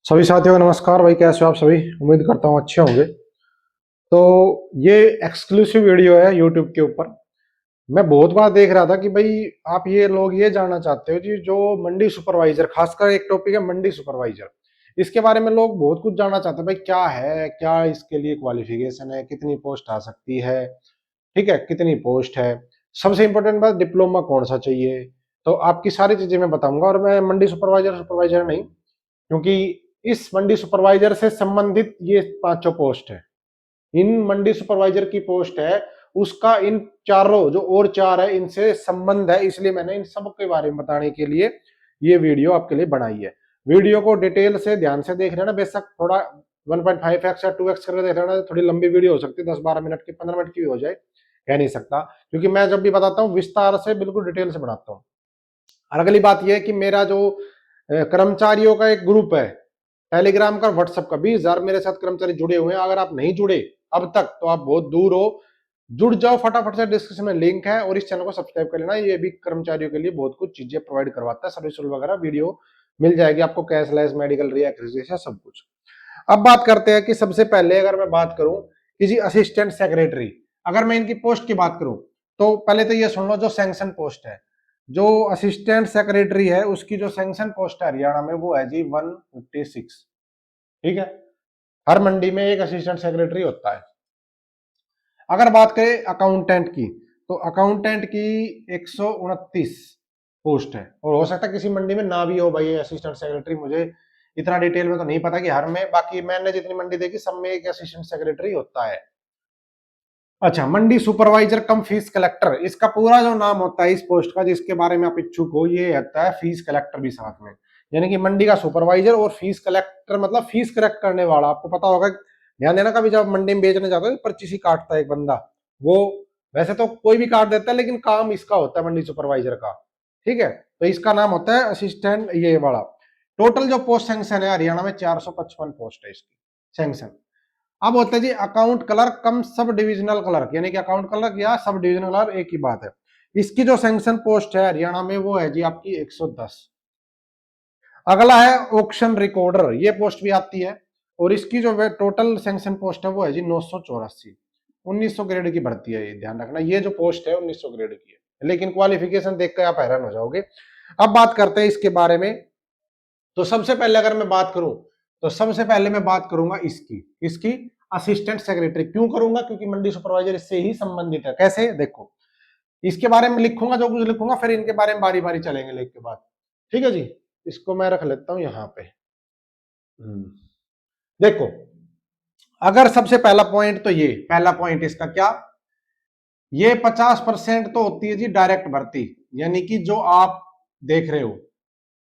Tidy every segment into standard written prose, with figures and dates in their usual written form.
सभी साथियों को नमस्कार भाई, कैसे हो आप सभी। उम्मीद करता हूँ अच्छे होंगे। तो ये एक्सक्लूसिव वीडियो है यूट्यूब के ऊपर। मैं बहुत बार देख रहा था कि भाई आप ये लोग ये जानना चाहते हो जी, जो मंडी सुपरवाइजर, खासकर एक टॉपिक है मंडी सुपरवाइजर। इसके बारे में लोग बहुत कुछ जानना चाहते हैं, भाई क्या है, क्या इसके लिए क्वालिफिकेशन है, कितनी पोस्ट आ सकती है, ठीक है, कितनी पोस्ट है। सबसे इंपॉर्टेंट बात, डिप्लोमा कौन सा चाहिए। तो आपकी सारी चीजें मैं बताऊंगा। और मैं मंडी सुपरवाइजर सुपरवाइजर नहीं, क्योंकि इस मंडी सुपरवाइजर से संबंधित ये पांचों पोस्ट है, इन मंडी सुपरवाइजर की पोस्ट है, उसका इन चारों जो और चार है इनसे संबंध है। इसलिए मैंने इन सब के बारे में बताने के लिए ये वीडियो आपके लिए बनाई है। वीडियो को डिटेल से ध्यान से देख लेना। बेशक थोड़ा 1.5x या 2x करके देख लेना, थोड़ी लंबी वीडियो हो सकती है, 10-12 मिनट की, 15 मिनट की भी हो जाए, कह नहीं सकता। क्योंकि मैं जब भी बताता हूँ विस्तार से, बिल्कुल डिटेल से बनाता हूँ। और अगली बात यह है कि मेरा जो कर्मचारियों का एक ग्रुप है टेलीग्राम का, व्हाट्सएप का, 20,000 मेरे साथ कर्मचारी जुड़े हुए हैं। अगर आप नहीं जुड़े अब तक तो आप बहुत दूर हो। जुड़ जाओ फटाफट से, डिस्क्रिप्शन में लिंक है, और इस चैनल को सब्सक्राइब कर लेना। ये भी कर्मचारियों के लिए बहुत कुछ चीजें प्रोवाइड करवाता है, सर्विस वगैरह, वीडियो मिल जाएगी आपको, कैशलेस, मेडिकल रिएक्सेशन, सब कुछ। अब बात करते हैं कि सबसे पहले अगर मैं बात करूं कि जी असिस्टेंट सेक्रेटरी, अगर मैं इनकी पोस्ट की बात करूं तो पहले तो ये सुन लो, जो सैंक्शन पोस्ट है, जो असिस्टेंट सेक्रेटरी है उसकी जो सैंक्शन पोस्ट है हरियाणा में, वो है जी 156। ठीक है, हर मंडी में एक असिस्टेंट सेक्रेटरी होता है। अगर बात करें अकाउंटेंट की, तो अकाउंटेंट की 129 पोस्ट है। और हो सकता है किसी मंडी में ना भी हो भाई असिस्टेंट सेक्रेटरी, मुझे इतना डिटेल में तो नहीं पता कि हर में, बाकी मैंने जितनी मंडी देखी सब में एक असिस्टेंट सेक्रेटरी होता है। अच्छा, मंडी सुपरवाइजर कम फीस कलेक्टर, इसका पूरा जो नाम होता है इस पोस्ट का, जिसके बारे में आप इच्छुक हो, ये होता है फीस कलेक्टर भी साथ में। यानी कि मंडी का सुपरवाइजर और फीस कलेक्टर, मतलब फीस कलेक्ट करने वाला। आपको पता होगा, ध्यान देना, कभी जब मंडी में बेचने जाते हो पर्ची सी काटता है एक बंदा, वो वैसे तो कोई भी काट देता है, लेकिन काम इसका होता है मंडी सुपरवाइजर का। ठीक है, तो इसका नाम होता है असिस्टेंट ये वाला। टोटल जो पोस्ट सैंक्शन है हरियाणा में 455 पोस्ट है इसकी सैंक्शन। अब होता है जी अकाउंट क्लर्क कम सब डिविजनल क्लर्क, यानी कि अकाउंट क्लर्क या सब डिविजनल क्लर्क एक ही बात है। इसकी जो सैंक्शन पोस्ट है हरियाणा में वो है जी आपकी 110। अगला है ऑक्शन रिकॉर्डर, ये पोस्ट भी आती है, और इसकी जो टोटल सैंक्शन पोस्ट है वो है जी 984। 1900 ग्रेड की भर्ती है, ये ध्यान रखना, ये जो पोस्ट है 1900 ग्रेड की है, लेकिन क्वालिफिकेशन देखकर आप हैरान हो जाओगे। अब बात करते हैं इसके बारे में। तो सबसे पहले अगर मैं बात करूं, तो सबसे पहले मैं बात करूंगा इसकी असिस्टेंट सेक्रेटरी। क्यों करूंगा? क्योंकि मंडी सुपरवाइजर इससे ही संबंधित है। कैसे? देखो, इसके बारे में लिखूंगा जो कुछ लिखूंगा, फिर इनके बारे में बारी बारी चलेंगे लिख के बाद। ठीक है जी, इसको मैं रख लेता हूं यहां पे। देखो, अगर सबसे पहला पॉइंट, तो ये पहला पॉइंट इसका क्या, ये 50% तो होती है जी डायरेक्ट भर्ती, यानी कि जो आप देख रहे हो,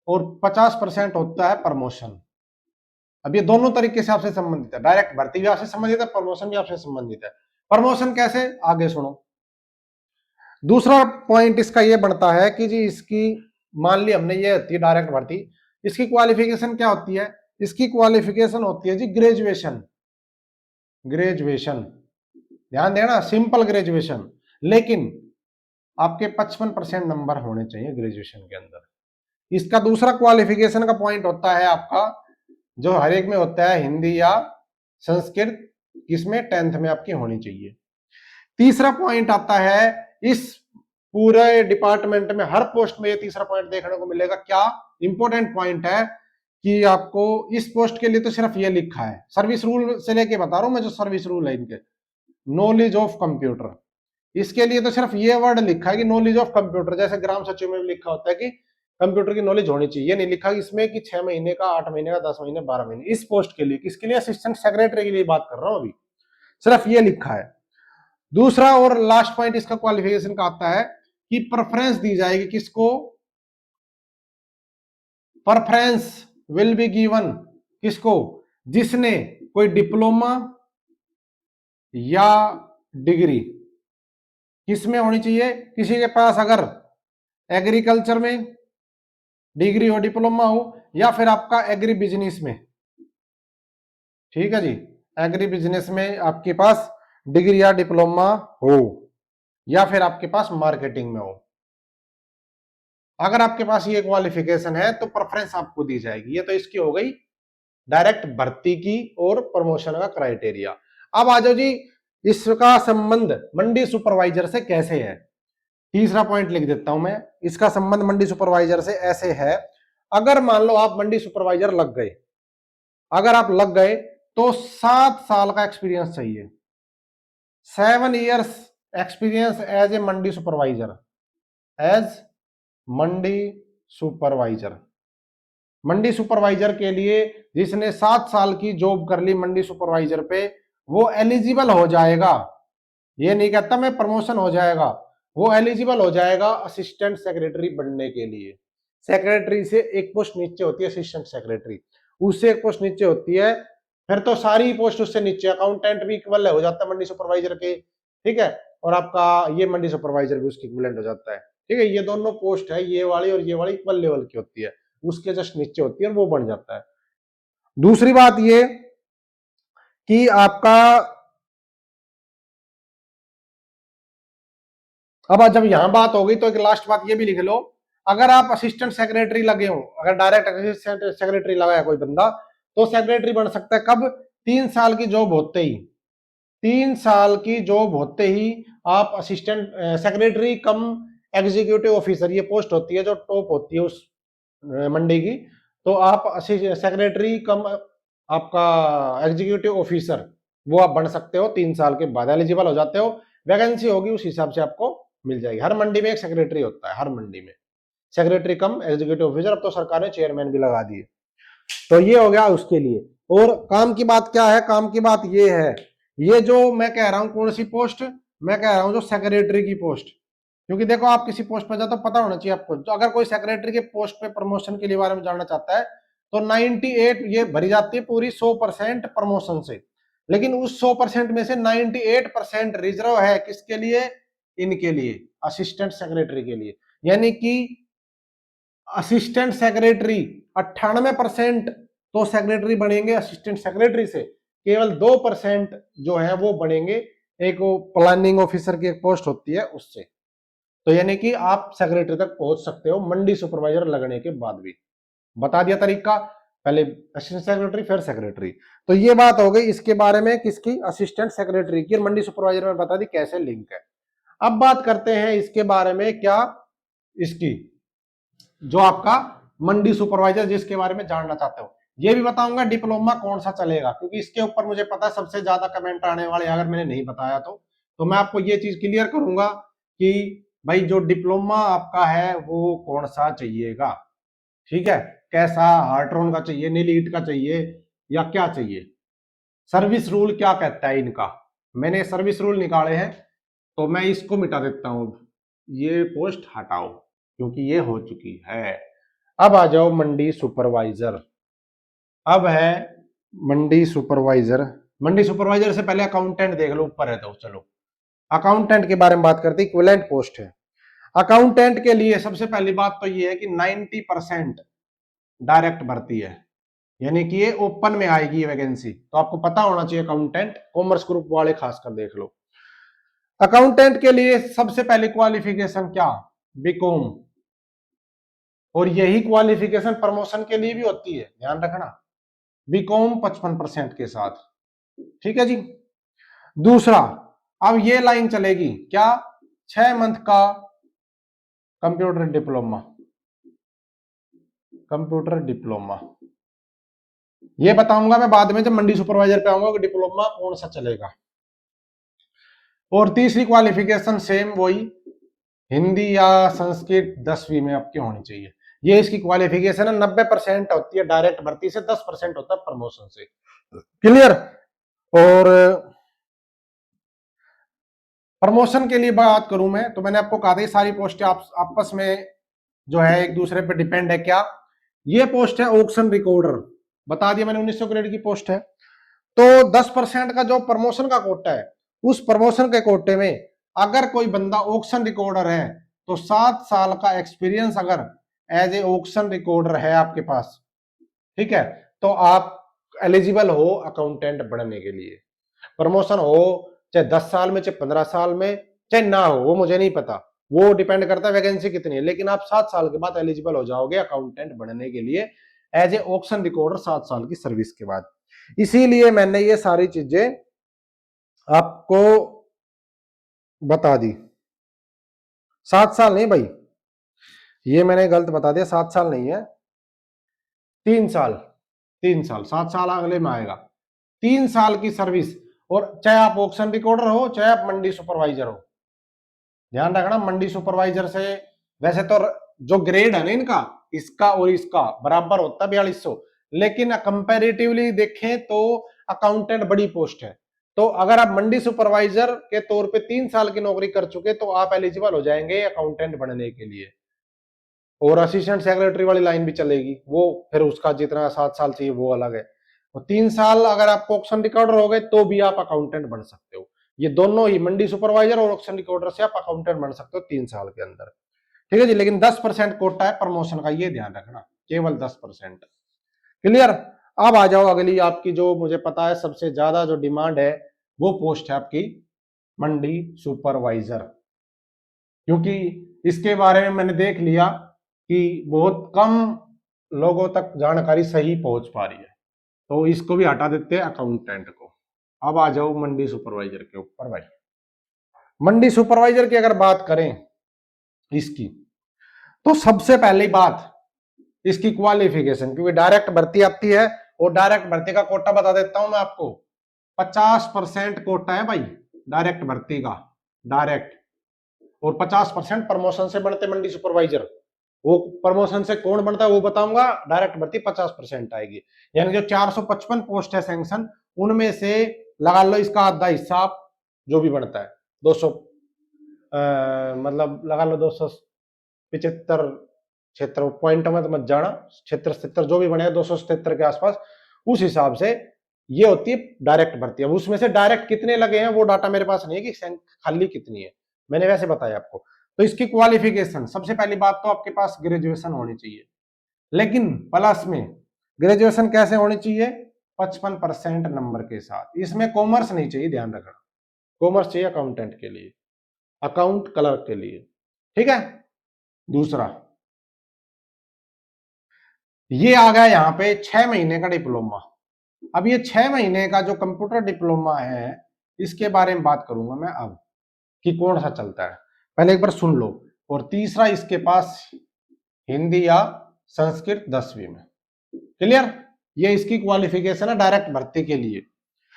और 50% होता है प्रमोशन। अब ये दोनों तरीके से आपसे संबंधित है, डायरेक्ट भर्ती भी आपसे संबंधित है, प्रमोशन भी आपसे संबंधित है। प्रमोशन कैसे, आगे सुनो। दूसरा पॉइंट इसका ये बनता है कि जी इसकी, मान ली हमने ये होती है डायरेक्ट भर्ती, इसकी क्वालिफिकेशन क्या होती है? इसकी क्वालिफिकेशन होती है जी ग्रेजुएशन। ग्रेजुएशन, ध्यान देना, सिंपल ग्रेजुएशन, लेकिन आपके 55% नंबर होने चाहिए ग्रेजुएशन के अंदर। इसका दूसरा क्वालिफिकेशन का पॉइंट होता है आपका, जो हर एक में होता है, हिंदी या संस्कृत, किसमें 10th में आपकी होनी चाहिए। तीसरा पॉइंट आता है, इस पूरे डिपार्टमेंट में हर पोस्ट में ये तीसरा पॉइंट देखने को मिलेगा। क्या इंपॉर्टेंट पॉइंट है कि आपको इस पोस्ट के लिए तो सिर्फ ये लिखा है, सर्विस रूल से लेके बता रहा हूं मैं, जो सर्विस रूल है इनके, नॉलेज ऑफ कंप्यूटर, इसके लिए तो सिर्फ ये वर्ड लिखा है कि नॉलेज ऑफ कंप्यूटर। जैसे ग्राम सचिव में भी लिखा होता है कि कंप्यूटर की नॉलेज होनी चाहिए, ये नहीं लिखा इसमें कि 6 महीने का, 8 महीने का, 10 महीने, 12 महीने। इस पोस्ट के लिए, किसके लिए? असिस्टेंट सेक्रेटरी के लिए बात कर रहा हूं अभी, सिर्फ ये लिखा है। दूसरा और लास्ट पॉइंट इसका क्वालिफिकेशन का आता है कि प्रेफरेंस दी जाएगी किसको? प्रेफरेंस विल बी गिवन किसको? जिसने कोई डिप्लोमा या डिग्री किसमें होनी चाहिए, किसी के पास अगर एग्रीकल्चर में डिग्री हो, डिप्लोमा हो, या फिर आपका एग्री बिजनेस में, ठीक है जी, एग्री बिजनेस में आपके पास डिग्री या डिप्लोमा हो, या फिर आपके पास मार्केटिंग में हो। अगर आपके पास ये क्वालिफिकेशन है तो प्रेफरेंस आपको दी जाएगी। ये तो इसकी हो गई डायरेक्ट भर्ती की और प्रमोशन का क्राइटेरिया। अब आ जाओ जी, इसका संबंध मंडी सुपरवाइजर से कैसे है। तीसरा पॉइंट लिख देता हूं मैं, इसका संबंध मंडी सुपरवाइजर से ऐसे है। अगर मान लो आप मंडी सुपरवाइजर लग गए, अगर आप लग गए तो 7 साल का एक्सपीरियंस चाहिए, 7 years experience as a mandi supervisor, as mandi supervisor. Mandi supervisor के लिए जिसने 7 साल की जॉब कर ली मंडी सुपरवाइजर पे, वो एलिजिबल हो जाएगा। ये नहीं कहता मैं प्रमोशन हो जाएगा, वो एलिजिबल हो जाएगा असिस्टेंट सेक्रेटरी बनने के लिए। सेक्रेटरी से एक पोस्ट नीचे होती है असिस्टेंट सेक्रेटरी, उससे एक पोस्ट नीचे होती है, फिर तो सारी पोस्ट उससे नीचे। अकाउंटेंट भी इक्वल हो जाता है मंडी सुपरवाइजर के, ठीक है, और आपका ये मंडी सुपरवाइजर भी उसके इक्विवेलेंट हो जाता है, ठीक है। ये दोनों पोस्ट है, ये वाली और ये वाली इक्वल लेवल की होती है, उसके जस्ट नीचे होती है और वो बन जाता है। दूसरी बात ये कि आपका अब जब यहां बात हो गई तो एक लास्ट बात ये भी लिख लो, अगर आप असिस्टेंट सेक्रेटरी लगे हो, अगर डायरेक्ट असिस्टेंट सेक्रेटरी लगाया कोई बंदा, तो सेक्रेटरी बन सकता है कब? 3 साल की जॉब होते ही। 3 साल की जॉब होते ही आप असिस्टेंट सेक्रेटरी कम एग्जीक्यूटिव ऑफिसर, ये पोस्ट होती है जो टॉप होती है उस मंडी की, तो आप सेक्रेटरी कम आपका एग्जीक्यूटिव ऑफिसर वो आप बन सकते हो। 3 साल के बाद एलिजिबल हो जाते हो, वैकेंसी होगी उस हिसाब से आपको मिल जाएगी। हर मंडी में एक सेक्रेटरी होता है, हर मंडी में सेक्रेटरी कम एग्जीक्यूटिव ऑफिसर। अब तो सरकार ने चेयरमैन भी लगा दिए। तो ये हो गया उसके लिए। और काम की बात क्या है? काम की बात ये है, ये जो मैं कह रहा हूं कौन सी पोस्ट, मैं कह रहा हूं जो सेक्रेटरी की पोस्ट। क्योंकि देखो आप किसी पोस्ट पर जाते हो पता होना चाहिए आपको, तो अगर कोई सेक्रेटरी के पोस्ट पे प्रमोशन के लिए बारे में जानना चाहता है तो 98 ये भरी जाती है पूरी 100% प्रमोशन से, लेकिन उस 100% में से 98% रिजर्व है किसके लिए? इनके लिए, असिस्टेंट सेक्रेटरी के लिए। यानी कि असिस्टेंट सेक्रेटरी 98% तो सेक्रेटरी बनेंगे असिस्टेंट सेक्रेटरी से, केवल 2% जो है वो बनेंगे एक प्लानिंग ऑफिसर की एक पोस्ट होती है उससे। तो यानी कि आप सेक्रेटरी तक पहुंच सकते हो मंडी सुपरवाइजर लगने के बाद भी। बता दिया तरीका, पहले असिस्टेंट सेक्रेटरी फिर सेक्रेटरी। तो ये बात हो गई इसके बारे में, किसकी? असिस्टेंट सेक्रेटरी की। और मंडी सुपरवाइजर में बता दी कैसे लिंक है। अब बात करते हैं इसके बारे में, क्या इसकी जो आपका मंडी सुपरवाइजर जिसके बारे में जानना चाहते हो, ये भी बताऊंगा डिप्लोमा कौन सा चलेगा, क्योंकि इसके ऊपर मुझे पता है सबसे ज्यादा कमेंट आने वाले, अगर मैंने नहीं बताया तो मैं आपको ये चीज क्लियर करूंगा कि भाई जो डिप्लोमा आपका है वो कौन सा चाहिएगा, ठीक है, कैसा, हार्ट्रॉन का चाहिए, नीलीट का चाहिए, या क्या चाहिए। सर्विस रूल क्या कहता है इनका, मैंने सर्विस रूल निकाले हैं, तो मैं इसको मिटा देता हूं, ये पोस्ट हटाओ क्योंकि ये हो चुकी है। अब आ जाओ मंडी सुपरवाइजर। अब है मंडी सुपरवाइजर। मंडी सुपरवाइजर से पहले अकाउंटेंट देख लो, ऊपर है तो चलो अकाउंटेंट के बारे में बात करते हैं, इक्विवेलेंट पोस्ट है। अकाउंटेंट के लिए सबसे पहली बात तो ये है कि 90% डायरेक्ट भर्ती है, यानी कि ये ओपन में आएगी ये वैकेंसी, तो आपको पता होना चाहिए। अकाउंटेंट कॉमर्स ग्रुप वाले खासकर देख लो। अकाउंटेंट के लिए सबसे पहले क्वालिफिकेशन क्या? बीकॉम। और यही क्वालिफिकेशन प्रमोशन के लिए भी होती है, ध्यान रखना, बीकॉम 55% के साथ, ठीक है जी। दूसरा, अब ये लाइन चलेगी क्या? 6 मंथ का कंप्यूटर डिप्लोमा, कंप्यूटर डिप्लोमा ये बताऊंगा मैं बाद में जब मंडी सुपरवाइजर पे आऊंगा कि डिप्लोमा कौन सा चलेगा। और तीसरी क्वालिफिकेशन सेम वही, हिंदी या संस्कृत 10वीं में आपकी होनी चाहिए। ये इसकी क्वालिफिकेशन है। 90% होती है डायरेक्ट भर्ती से, 10% होता है प्रमोशन से, क्लियर। और प्रमोशन के लिए बात करूं मैं तो मैंने आपको कहा था ये सारी पोस्टें आपस में जो है एक दूसरे पे डिपेंड है। क्या ये पोस्ट है? ऑक्शन रिकॉर्डर, बता दिया मैंने, 1900 ग्रेड की पोस्ट है। तो 10% का जो प्रमोशन का कोटा है, उस प्रमोशन के कोटे में अगर कोई बंदा ऑक्शन रिकॉर्डर है तो 7 साल का एक्सपीरियंस अगर एज ए ऑक्शन रिकॉर्डर है आपके पास, ठीक है, तो आप एलिजिबल हो अकाउंटेंट बनने के लिए। प्रमोशन हो चाहे 10 साल में, चाहे 15 साल में, चाहे ना हो, वो मुझे नहीं पता, वो डिपेंड करता है वैकेंसी कितनी है, लेकिन आप 7 साल के बाद एलिजिबल हो जाओगे अकाउंटेंट बनने के लिए। एज ए ऑक्शन रिकॉर्डर 7 साल की सर्विस के बाद। इसीलिए मैंने ये सारी चीजें आपको बता दी। 7 साल नहीं भाई, ये मैंने गलत बता दिया, 7 साल नहीं है, 3 साल। 3 साल, 7 साल अगले में आएगा। 3 साल की सर्विस, और चाहे आप ऑक्शन रिकॉर्डर हो चाहे आप मंडी सुपरवाइजर हो। ध्यान रखना, मंडी सुपरवाइजर से वैसे तो जो ग्रेड है ना इनका, इसका और इसका बराबर होता है 4200, लेकिन कंपैरेटिवली देखें तो अकाउंटेंट बड़ी पोस्ट है। तो अगर आप मंडी सुपरवाइजर के तौर पे 3 साल की नौकरी कर चुके तो आप एलिजिबल हो जाएंगे अकाउंटेंट बनने के लिए। और असिस्टेंट सेक्रेटरी वाली लाइन भी चलेगी, वो फिर उसका जितना 7 साल चाहिए वो अलग है। और 3 साल अगर आपको ऑक्शन रिकॉर्डर हो गए तो भी आप अकाउंटेंट बन सकते हो। ये दोनों ही, मंडी सुपरवाइजर और ऑक्शन रिकॉर्डर से आप अकाउंटेंट बन सकते हो 3 साल के अंदर। ठीक है जी, लेकिन 10% कोटा है प्रमोशन का, ये ध्यान रखना, केवल 10%। क्लियर। अब आ जाओ अगली आपकी, जो मुझे पता है सबसे ज्यादा जो डिमांड है वो पोस्ट है आपकी मंडी सुपरवाइजर, क्योंकि इसके बारे में मैंने देख लिया कि बहुत कम लोगों तक जानकारी सही पहुंच पा रही है, तो इसको भी हटा देते हैं अकाउंटेंट को। अब आ जाओ मंडी सुपरवाइजर के ऊपर भाई। मंडी सुपरवाइजर की अगर बात करें इसकी, तो सबसे पहली बात इसकी क्वालिफिकेशन, क्योंकि डायरेक्ट भर्ती आती है, और डायरेक्ट भर्ती का कोटा बता देता हूं मैं आपको, 50% कोटा है भाई डायरेक्ट भर्ती का, डायरेक्ट। और 50% प्रमोशन से बनते मंडी सुपरवाइजर। वो प्रमोशन से कौन बनता है वो बताऊंगा, डायरेक्ट भर्ती 50% आएगी। यानी जो 455 पोस्ट है सैंक्शन, उनमें से लगा लो इसका आधा हिस्सा आप जो भी बनता है 200, मतलब लगा लो 275 क्षेत्र, पॉइंट में तो मत जाना, क्षेत्र 77 जो भी बने 277 के आसपास, उस हिसाब से ये होती है डायरेक्ट भर्ती। अब उसमें से डायरेक्ट कितने लगे हैं वो डाटा मेरे पास नहीं है कि खाली कितनी है, मैंने वैसे बताया आपको। तो इसकी क्वालिफिकेशन, सबसे पहली बात तो आपके पास ग्रेजुएशन होनी चाहिए, लेकिन प्लस में ग्रेजुएशन कैसे होनी चाहिए, 55% नंबर के साथ। इसमें कॉमर्स नहीं चाहिए, ध्यान रखना, कॉमर्स चाहिए अकाउंटेंट के लिए, अकाउंट क्लर्क के लिए। ठीक है। दूसरा ये आ गया यहाँ पे 6 महीने का डिप्लोमा। अब ये 6 महीने का जो कंप्यूटर डिप्लोमा है, इसके बारे में बात करूंगा मैं अब कि कौन सा चलता है, पहले एक बार सुन लो। और तीसरा, इसके पास हिंदी या संस्कृत 10वीं में। क्लियर। ये इसकी क्वालिफिकेशन है डायरेक्ट भर्ती के लिए,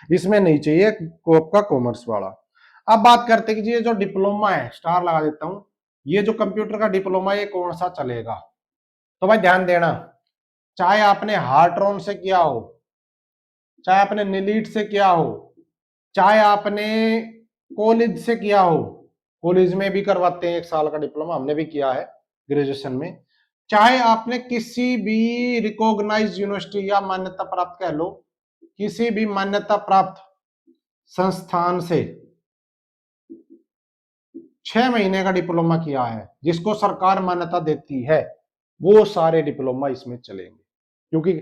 इसमें नहीं चाहिए आपका कॉमर्स वाला। अब बात करते हैं कि ये जो डिप्लोमा है, स्टार लगा देता हूं, ये जो कंप्यूटर का डिप्लोमा ये कौन सा चलेगा। तो भाई ध्यान देना, चाहे आपने हार्ट्रॉन से किया हो, चाहे आपने नीलीट से किया हो, चाहे आपने कॉलेज से किया हो, कॉलेज में भी करवाते हैं 1 साल का डिप्लोमा, हमने भी किया है ग्रेजुएशन में, चाहे आपने किसी भी रिकॉग्नाइज्ड यूनिवर्सिटी या मान्यता प्राप्त कह लो, किसी भी मान्यता प्राप्त संस्थान से 6 महीने का डिप्लोमा किया है जिसको सरकार मान्यता देती है, वो सारे डिप्लोमा इसमें चलेंगे। क्योंकि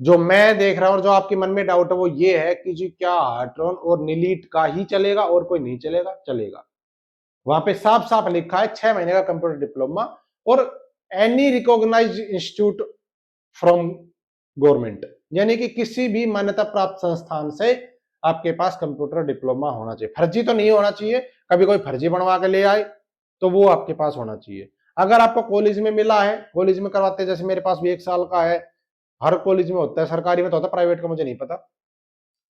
जो मैं देख रहा हूं और जो आपके मन में डाउट है वो ये है कि जी क्या हार्ट्रॉन और नीलीट का ही चलेगा और कोई नहीं चलेगा। चलेगा, वहां पे साफ साफ लिखा है 6 महीने का कंप्यूटर डिप्लोमा, और any recognised institute from government, यानी कि किसी भी मान्यता प्राप्त संस्थान से आपके पास कंप्यूटर डिप्लोमा होना चाहिए। फर्जी तो नहीं होना चाहिए, कभी कोई फर्जी बनवा के ले आए तो वो आपके पास होना चाहिए। अगर आपको कॉलेज में मिला है, कॉलेज में करवाते हैं, जैसे मेरे पास भी 1 साल का है, हर कॉलेज में होता है, सरकारी में तो होता है, प्राइवेट का मुझे नहीं पता,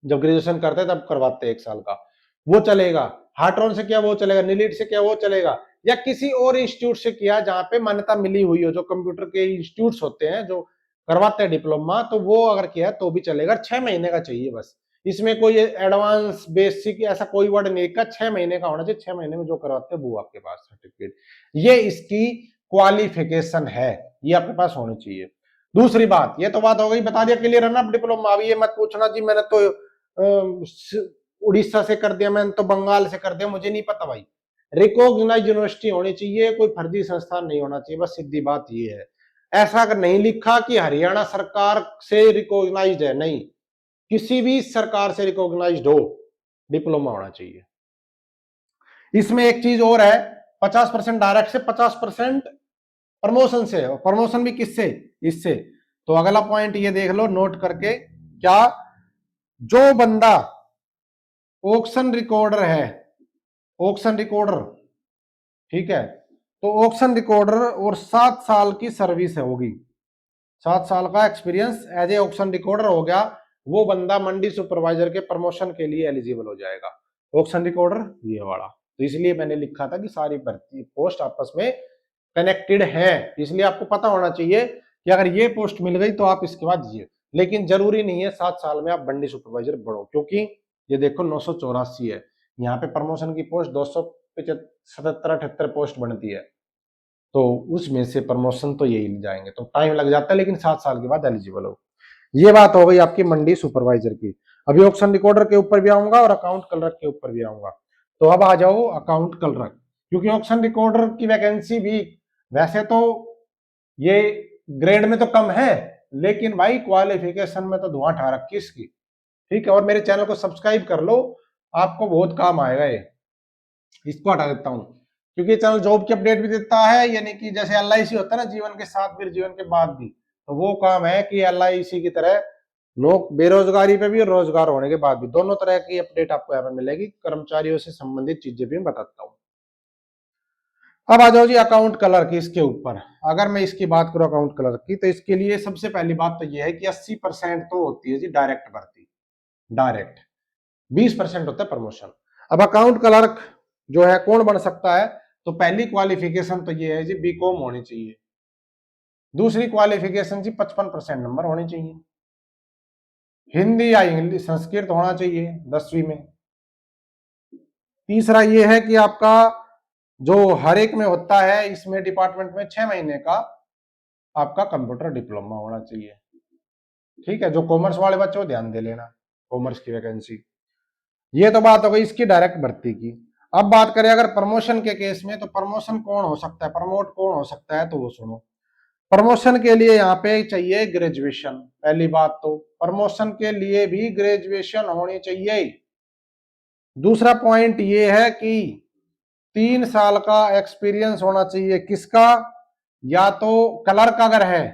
जब ग्रेजुएशन करते हैं तब करवाते हैं 1 साल का, वो चलेगा। हार्ट्रॉन से किया वो चलेगा, नीलीट से किया वो चलेगा, या किसी और इंस्टीट्यूट से किया जहां पे मान्यता मिली हुई हो, जो कंप्यूटर के इंस्टीट्यूट होते हैं जो करवाते हैं डिप्लोमा, तो वो अगर किया तो भी चलेगा। 6 महीने का चाहिए बस, इसमें कोई एडवांस बेसिक ऐसा कोई वर्ड नहीं का, 6 महीने का होना चाहिए। 6 महीने में जो करवाते हैं वो आपके पास सर्टिफिकेट, ये इसकी क्वालिफिकेशन है, ये आपके पास होनी चाहिए। दूसरी बात, ये तो बात हो गई, बता दिया, क्लियर है ना डिप्लोमा। अभी ये मत पूछना जी मैंने तो उड़ीसा से कर दिया, मैंने तो बंगाल से कर दिया, मुझे नहीं पता भाई। रिकॉग्नाइज्ड यूनिवर्सिटी होनी चाहिए, कोई फर्जी संस्थान नहीं होना चाहिए, बस सीधी बात ये है। ऐसा अगर नहीं लिखा कि हरियाणा सरकार से रिकॉग्नाइज्ड है, नहीं, किसी भी सरकार से रिकॉग्नाइज्ड हो, डिप्लोमा होना चाहिए। इसमें एक चीज और है, 50% डायरेक्ट से, 50% प्रमोशन से। और प्रमोशन भी किससे, इससे तो अगला पॉइंट ये देख लो नोट करके, क्या जो बंदा ऑक्शन रिकॉर्डर है, ऑक्शन रिकॉर्डर, ठीक है, तो ऑक्शन रिकॉर्डर और 7 साल की सर्विस है होगी, 7 साल का experience as a auction recorder हो गया, वो बंदा मंडी सुपरवाइजर के प्रमोशन के लिए एलिजिबल हो जाएगा। ऑक्शन रिकॉर्डर ये वाला, तो इसलिए मैंने लिखा था कि सारी भर्ती पोस्ट आपस में कनेक्टेड है, इसलिए आपको पता होना चाहिए कि अगर ये पोस्ट मिल गई तो आप इसके बाद ये, लेकिन जरूरी नहीं है 7 साल में आप मंडी सुपरवाइजर बढ़ो, क्योंकि ये देखो 984 है, यहाँ पे प्रमोशन की पोस्ट 277-78 पोस्ट बनती है, तो उसमें से प्रमोशन तो यही जाएंगे, तो टाइम लग जाता है, लेकिन 7 साल के बाद एलिजिबल हो। ये बात हो गई आपकी मंडी सुपरवाइजर की। अभी ऑक्शन रिकॉर्डर के ऊपर भी आऊंगा और अकाउंट क्लर्क के ऊपर भी आऊंगा। तो अब आ जाओ अकाउंट क्लर्क, क्योंकि ऑक्शन रिकॉर्डर की वैकेंसी भी वैसे तो ये ग्रेड में तो कम है, लेकिन भाई क्वालिफिकेशन में तो धुआं उठा रखी इसकी, ठीक है। और मेरे चैनल को सब्सक्राइब कर लो, आपको बहुत काम आएगा ये। इसको हटा देता हूं, क्योंकि चैनल जॉब की अपडेट भी देता है, यानी कि जैसे LIC होता है ना, जीवन के साथ फिर जीवन के बाद भी, तो वो काम है कि LIC की तरह लोग बेरोजगारी पे भी और रोजगार होने के बाद भी दोनों तरह की अपडेट आपको यहाँ पे मिलेगी, कर्मचारियों से संबंधित चीजें भी मैं बताता हूँ। अब आ जाओ जी अकाउंट क्लर्क की, इसके ऊपर अगर मैं इसकी बात करूं अकाउंट क्लर्क की, तो इसके लिए सबसे पहली बात तो ये है कि 80% तो होती है जी डायरेक्ट भर्ती, डायरेक्ट 20% होता है प्रमोशन। अब अकाउंट क्लर्क जो है कौन बन सकता है, तो पहली क्वालिफिकेशन तो ये है जी बीकॉम होनी चाहिए, दूसरी क्वालिफिकेशन जी 55% नंबर होने चाहिए, हिंदी या इंग्लिश संस्कृत होना चाहिए 10वीं में, तीसरा ये है कि आपका जो हर एक में होता है इसमें डिपार्टमेंट में 6 महीने का आपका कंप्यूटर डिप्लोमा होना चाहिए, ठीक है। जो कॉमर्स वाले बच्चे हो ध्यान दे लेना, कॉमर्स की वैकेंसी। ये तो बात हो गई इसकी डायरेक्ट भर्ती की। अब बात करें अगर प्रमोशन के केस में, तो प्रमोशन कौन हो सकता है, प्रमोट कौन हो सकता है, तो वो सुनो। प्रमोशन के लिए यहाँ पे चाहिए ग्रेजुएशन, पहली बात तो प्रमोशन के लिए भी ग्रेजुएशन होनी चाहिए। दूसरा पॉइंट ये है कि 3 साल का एक्सपीरियंस होना चाहिए, किसका, या तो क्लर्क अगर है,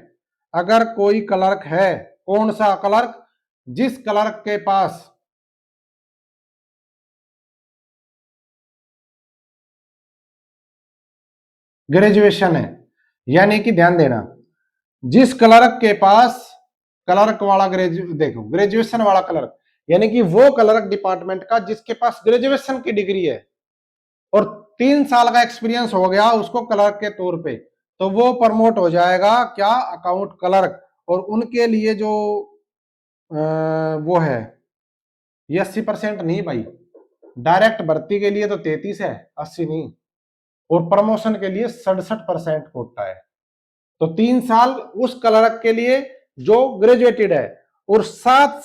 अगर कोई क्लर्क है, कौन सा क्लर्क, जिस क्लर्क के पास ग्रेजुएशन है, यानी कि ध्यान देना, जिस क्लर्क के पास क्लर्क वाला देखो ग्रेजुएशन वाला क्लर्क, यानी कि वो क्लर्क डिपार्टमेंट का जिसके पास ग्रेजुएशन की डिग्री है और 3 साल का एक्सपीरियंस हो गया उसको क्लर्क के तौर पे, तो वो प्रमोट हो जाएगा क्या, अकाउंट क्लर्क। और उनके लिए जो वो है ये 80% नहीं भाई, डायरेक्ट भर्ती के लिए तो 33 है, 80 नहीं, और प्रमोशन के लिए 67% कोटा है। तो 3 साल उस क्लर्क के लिए जो ग्रेजुएटेड है, और 7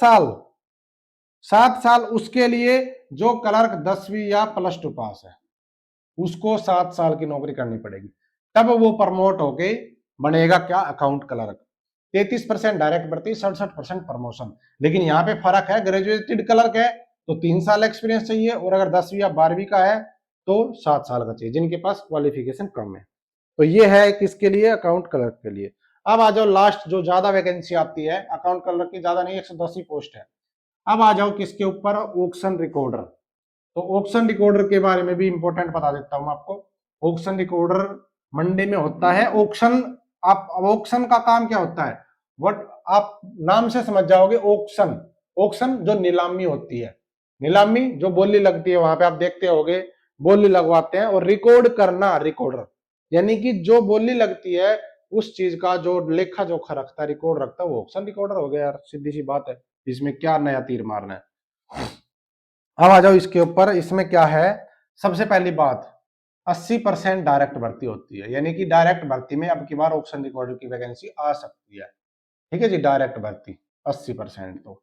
साल उसके लिए जो क्लर्क 10वीं या +2 पास है, उसको 7 साल की नौकरी करनी पड़ेगी, तब वो प्रमोट होके बनेगा क्या, अकाउंट क्लर्क। 33% डायरेक्ट भर्ती, 67% प्रमोशन। लेकिन यहाँ पे फर्क है, ग्रेजुएटेड क्लर्क है तो 3 साल एक्सपीरियंस चाहिए, और अगर 10वीं या 12वीं का है तो 7 साल का चाहिए, जिनके पास क्वालिफिकेशन कम है। तो ये है किसके लिए, अकाउंट क्लर्क के लिए। अब आ जाओ लास्ट, जो ज्यादा वैकेंसी आती है अकाउंट क्लर्क की, ज्यादा नहीं 110 ही पोस्ट है। अब आ जाओ किसके ऊपर, ऑक्शन रिकॉर्डर। तो ऑक्शन रिकॉर्डर के बारे में भी इंपॉर्टेंट बता देता हूं आपको। ऑक्शन रिकॉर्डर मंडे में होता है ऑक्शन। आप ऑक्शन का काम क्या होता है, वट आप नाम से समझ जाओगे, ऑक्शन, ऑक्शन जो नीलामी होती है, नीलामी जो बोली लगती है वहां पे आप देखते होगे, बोली लगवाते हैं, और रिकॉर्ड करना रिकॉर्डर, यानी कि जो बोली लगती है उस चीज का जो लेखा जोखा रखता है, रिकॉर्ड रखता है, वो ऑक्शन रिकॉर्डर हो गया यार, सीधी सी बात है, इसमें क्या नया तीर मारना है। अब आ जाओ इसके ऊपर, इसमें क्या है, सबसे पहली बात 80% डायरेक्ट भर्ती होती है, यानी कि डायरेक्ट भर्ती में अब की बार ऑप्शन रिकॉर्डर की वैकेंसी आ सकती है, ठीक है जी, डायरेक्ट भर्ती 80%। तो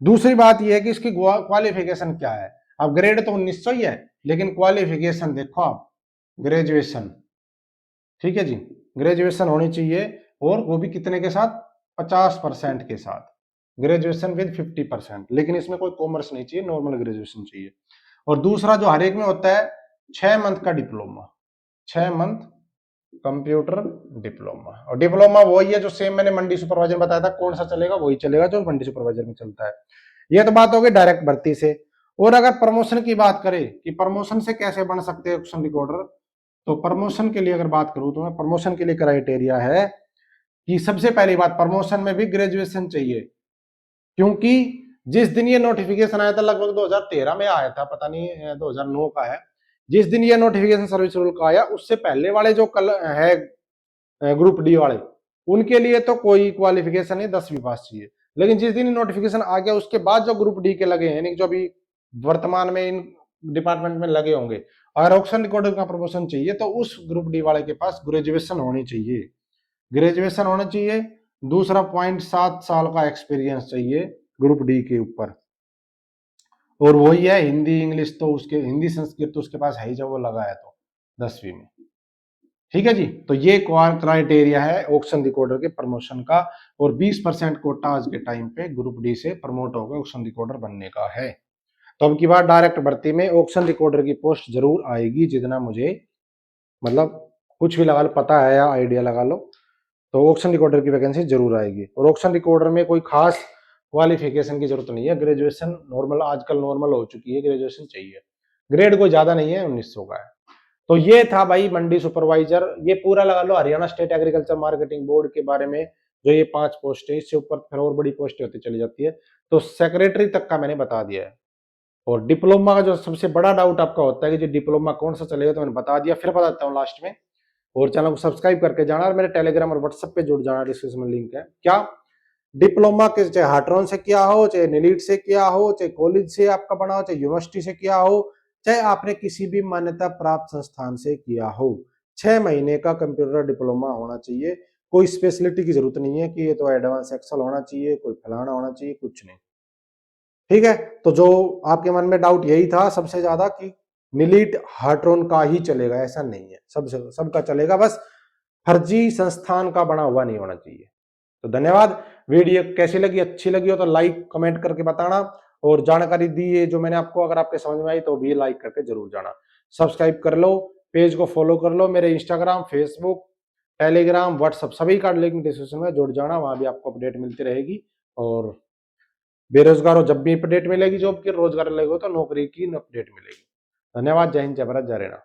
दूसरी बात यह है कि इसकी क्वालिफिकेशन क्या है। अब ग्रेड तो 1900 ही है, लेकिन क्वालिफिकेशन देखो आप, ग्रेजुएशन, ठीक है जी, ग्रेजुएशन होनी चाहिए, और वो भी कितने के साथ, 50% के साथ, ग्रेजुएशन विद 50%। लेकिन इसमें कोई कॉमर्स नहीं चाहिए, नॉर्मल ग्रेजुएशन चाहिए। और दूसरा जो हर एक में होता है 6 मंथ का डिप्लोमा, 6 मंथ कंप्यूटर डिप्लोमा। और डिप्लोमा वही है जो सेम मैंने मंडी सुपरवाइजर बताया था, कौन सा चलेगा वही चलेगा जो मंडी सुपरवाइजर में चलता है। ये तो बात होगी डायरेक्ट भर्ती से। और अगर प्रमोशन की बात करें कि प्रमोशन से कैसे बन सकते हैं ऑक्शन रिकॉर्डर, तो प्रमोशन के लिए अगर बात करूं तो मैं प्रमोशन के लिए क्राइटेरिया है कि सबसे पहली बात प्रमोशन में भी ग्रेजुएशन चाहिए। क्योंकि जिस दिन ये नोटिफिकेशन आया था लगभग 2013 में आया था, पता नहीं 2009 का है, जिस दिन ये नोटिफिकेशन सर्विस रूल का आया उससे पहले वाले जो कल है ग्रुप डी वाले, उनके लिए तो कोई क्वालिफिकेशन नहीं, 10वीं पास चाहिए। लेकिन जिस दिन नोटिफिकेशन आ गया उसके बाद जो ग्रुप डी के लगे हैं, यानी जो अभी वर्तमान में इन डिपार्टमेंट में लगे होंगे, अगर ऑक्शन रिकॉर्डर का प्रमोशन चाहिए तो उस ग्रुप डी वाले के पास ग्रेजुएशन होनी चाहिए, ग्रेजुएशन होना चाहिए। दूसरा पॉइंट 7 साल का एक्सपीरियंस चाहिए ग्रुप डी के ऊपर। और वही है हिंदी इंग्लिश, तो उसके हिंदी संस्कृत तो उसके पास है ही जब वो लगा है तो 10वीं में। ठीक है जी, तो ये क्राइटेरिया है ऑक्शन रिकॉर्डर के प्रमोशन का। और 20% कोटा आज के टाइम पे ग्रुप डी से प्रमोट होकर ऑक्शन रिकॉर्डर बनने का है। तो अब की बार डायरेक्ट भर्ती में ऑक्शन रिकॉर्डर की पोस्ट जरूर आएगी, जितना मुझे मतलब कुछ भी लगा लो, पता है या आइडिया लगा लो, तो ऑक्शन रिकॉर्डर की वैकेंसी जरूर आएगी। और ऑक्शन रिकॉर्डर में कोई खास क्वालिफिकेशन की जरूरत नहीं है, ग्रेजुएशन नॉर्मल आजकल नॉर्मल हो चुकी है, ग्रेजुएशन चाहिए, ग्रेड कोई ज्यादा नहीं है, 1900 का है। तो ये था भाई मंडी सुपरवाइजर, ये पूरा लगा लो Haryana state agriculture marketing board के बारे में, जो ये 5 पोस्ट है, इससे ऊपर फिर और बड़ी पोस्ट होती चली जाती है। तो सेक्रेटरी तक का मैंने बता दिया है। और डिप्लोमा का जो सबसे बड़ा डाउट आपका होता है कि जो डिप्लोमा कौन सा चलेगा, तो मैंने बता दिया, फिर बता देता हूँ लास्ट में। और चैनल को सब्सक्राइब करके जाना और मेरे टेलीग्राम और व्हाट्सएप पे जुड़ जाना, डिस्क्रिप्शन में लिंक है। क्या डिप्लोमा के चाहे हाट्रॉन से किया हो, चाहे नीलिट से किया हो, चाहे कॉलेज से आपका बना हो, चाहे यूनिवर्सिटी से किया हो, चाहे आपने किसी भी मान्यता प्राप्त संस्थान से किया हो, 6 महीने का कंप्यूटर डिप्लोमा होना चाहिए। कोई स्पेशलिटी की जरूरत नहीं है कि ये तो एडवांस एक्सेल होना चाहिए, कोई फलाना होना चाहिए, कुछ नहीं। ठीक है, तो जो आपके मन में डाउट यही था सबसे ज्यादा कि नीलिट हार्ट्रॉन का ही चलेगा, ऐसा नहीं है, सबका चलेगा, बस फर्जी संस्थान का बना हुआ नहीं होना चाहिए। तो धन्यवाद। वीडियो कैसी लगी, अच्छी लगी हो तो लाइक कमेंट करके बताना। और जानकारी दी है जो मैंने आपको, अगर आपके समझ में आई तो भी लाइक करके जरूर जाना। सब्सक्राइब कर लो, पेज को फॉलो कर लो, मेरे इंस्टाग्राम, फेसबुक, टेलीग्राम, व्हाट्सअप सभी का लिंक डिस्क्रिप्शन में जुड़ जाना, वहां भी आपको अपडेट मिलती रहेगी। और बेरोजगार हो जब भी अपडेट मिलेगी जॉब की, रोजगार लगेगा तो नौकरी की अपडेट मिलेगी। धन्यवाद। जय हिंद, जय भारत, जय हरियाणा।